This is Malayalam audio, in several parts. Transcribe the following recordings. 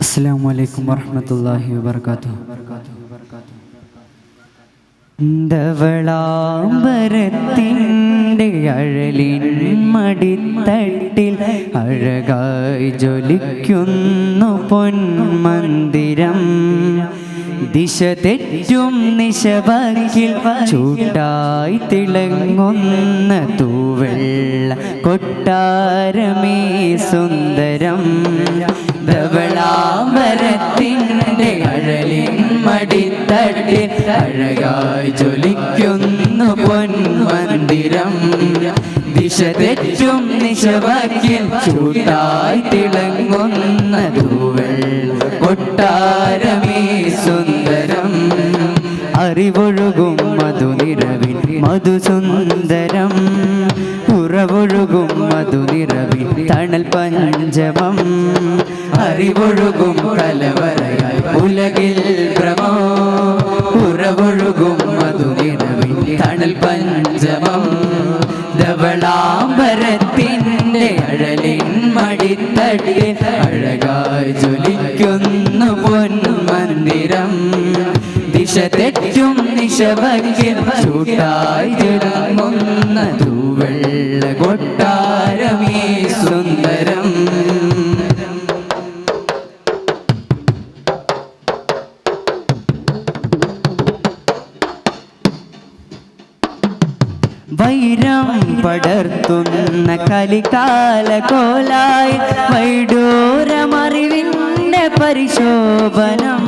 അസ്സലാമു വറഹ്മത്തുള്ളാഹി വബറകാതുഹു. ധവളാംബരത്തിൻ്റെ അഴലിൻ മടിത്തട്ടിൽ അഴകായി ജ്വലിക്കുന്നു പൊന്മന്ദിരം. ദിശ തെറ്റും നിശവകിൽ ചൂട്ടായി തിളങ്ങുന്ന തൂവെള്ള കൊട്ടാരമേ സുന്ദരം. ധവളാംബരത്തിൻ്റെ അഴലിൻ മടിത്തട്ടിൽ അഴകായി ജ്വലിക്കുന്നു പൊന്മന്ദിരം. ദിശ തെറ്റും നിശവകിൽ ചൂട്ടായി തിളങ്ങുന്ന തൂവെള്ള കൊട്ടാരമേ സുന്ദരം. അറിവൊഴുകും മധുനിറവിൻ മധുസുന്ദരം. ഉറവൊഴുകും മധുനിറവിൻ തണൽ പഞ്ചമം. അറിവൊഴുകും കലവറയായി ഉലകിൽ ഭ്രമോ. ഉറവൊഴുകും മധുനിറവിൻ തണൽ പഞ്ചമം. ധവളാംബരത്തിൻ്റെ അഴലിൻ മടിത്തട്ടിൽ അഴകായി ജ്വലിക്കുന്നു പൊന്മന്ദിരം. ദിശ തെറ്റും നിശവകിൽ ചൂട്ടായി തിളങ്ങുന്ന തൂവെള്ള കൊട്ടാരമേ സുന്ദരം. വൈരം പടർത്തുന്ന കലികാല കോലായി വൈഡൂരമറിവിൻ്റെ പരിശോഭനം.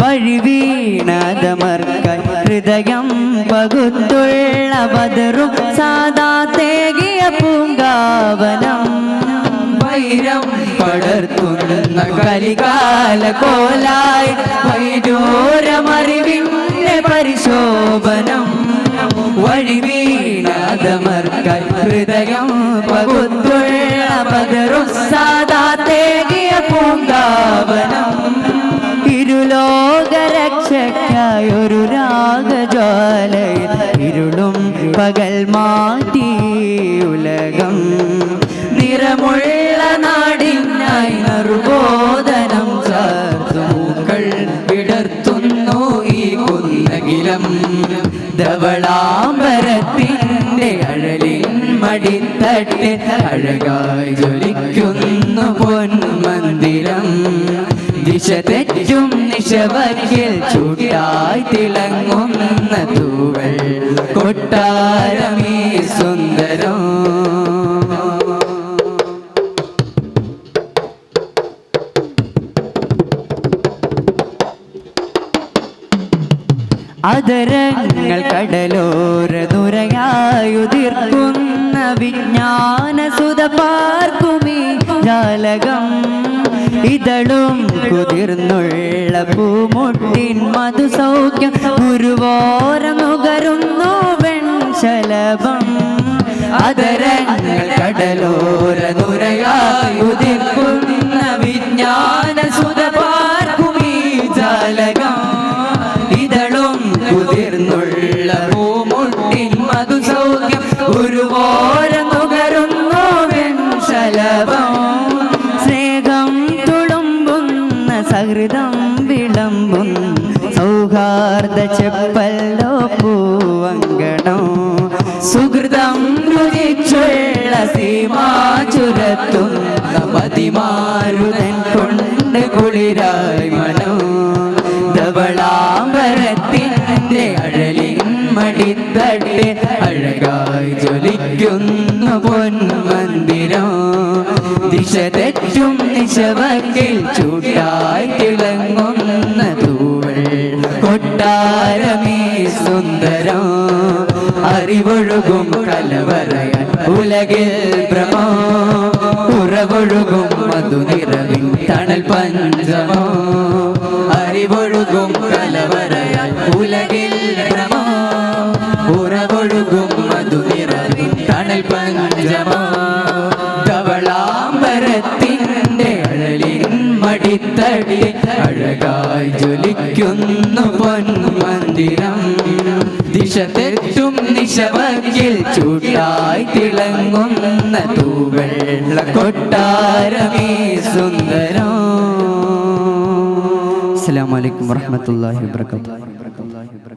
വഴിവീണതമർക്കായി ഹൃദയം പകുത്തുള്ള ബദറും സാദാ തേകിയ പൂങ്കാവനം. വൈരം പടർത്തുന്ന കലികാല കോലായി വൈഡൂരമറിവിൻ്റെ പരിശോഭനം. വഴിവീണതമർക്കായി ഹൃദയം പകുത്തുള്ള ബദറും സാദാ തേകിയ പൂങ്കാവനം. ഇരുലോകരക്ഷയ്ക്കായൊരു രാഗജ്വാലയിൽ ഇരുളും പകൽ മാറ്റി ഉലകം. നിറമുള്ള നാടിനായി നറുബോധനം ചാർത്തുകൾ വിടർത്തുന്നു ഈ കുന്നകിലം. ധവളാംബരത്തിൻ്റെ അഴലിൻ മടിത്തട്ടിൽ അഴകായി ജ്വലിക്കുന്നു പൊന്മന്ദിരം. ദിശ തെറ്റും നിശവകിൽ ചൂട്ടായി തിളങ്ങുന്ന തൂവെള്ള കൊട്ടാരമേ സുന്ദരം. അതരങ്ങൾ കടലോര നുരയായുതിർക്കുന്ന വിജ്ഞാനസുധ പാർക്കുമീ ജാലകം. ഇതളും കുതിർന്നുള്ള പൂമുട്ടിൻ മധുസൗഖ്യം ഗുരുവോരം നുകരുന്നു വെൺശലഭം. അതരങ്ങൾ കടലോര നുരയായുതിർക്കുന്ന വിജ്ഞാനസുധ പാർക്കുമീ ജാലകം. ഇതളും കുതിർന്നുള്ള പൂമുട്ടിൻ മധുസൗഖ്യം ഗുരുവോരം നുകരുന്നു വെൺശലഭം. സ്നേഹം തുളുമ്പുന്ന സഹൃദം വിളമ്പും സൗഹാർദ്ദ ചെപ്പല്ലോ പൂവങ്കണോ. സുഹൃതം രുചിച്ചുള്ള സീമാചുരത്തുന്ന മതിമാരുതൻ കൊണ്ട് കുളിരായി മനോ. ധവളാംബരത്തിൻ്റെ അഴലിൻ മടിത്തട്ടിൽ അഴകായി ജ്വലിക്കുന്നു പൊന്മന്ദിരം. ദിശ തെറ്റും നിശവകിൽ ചൂട്ടായി തിളങ്ങുന്ന തൂവെള്ള കൊട്ടാരമേ സുന്ദരം. അറിവൊഴുകും കലവറയാൻ ഉലകിൽ ഭ്രമോ. ഉറവൊഴുകും മധുനിറവിൻ തണൽ പഞ്ചമോ. അറിവൊഴുകും കലവറയാൻ ഉലകിൽ ഭ്രമോ. ഉറവൊഴുകും മധുനിറവിൻ തണൽ പഞ്ചമോ. ധവളാംബരത്തിൻ്റെ അഴലിൻ മടിത്തട്ടിൽ അഴകായി ജ്വലിക്കുന്നു പൊന്മന്ദിരം. ദിശ തെറ്റും നിശവകിൽ ചൂട്ടായി തിളങ്ങുന്ന തൂവെള്ള കൊട്ടാരമേ സുന്ദരം. അസ്സലാമു അലൈക്കും വറഹ്മത്തുള്ളാഹി വബറകാതുഹു.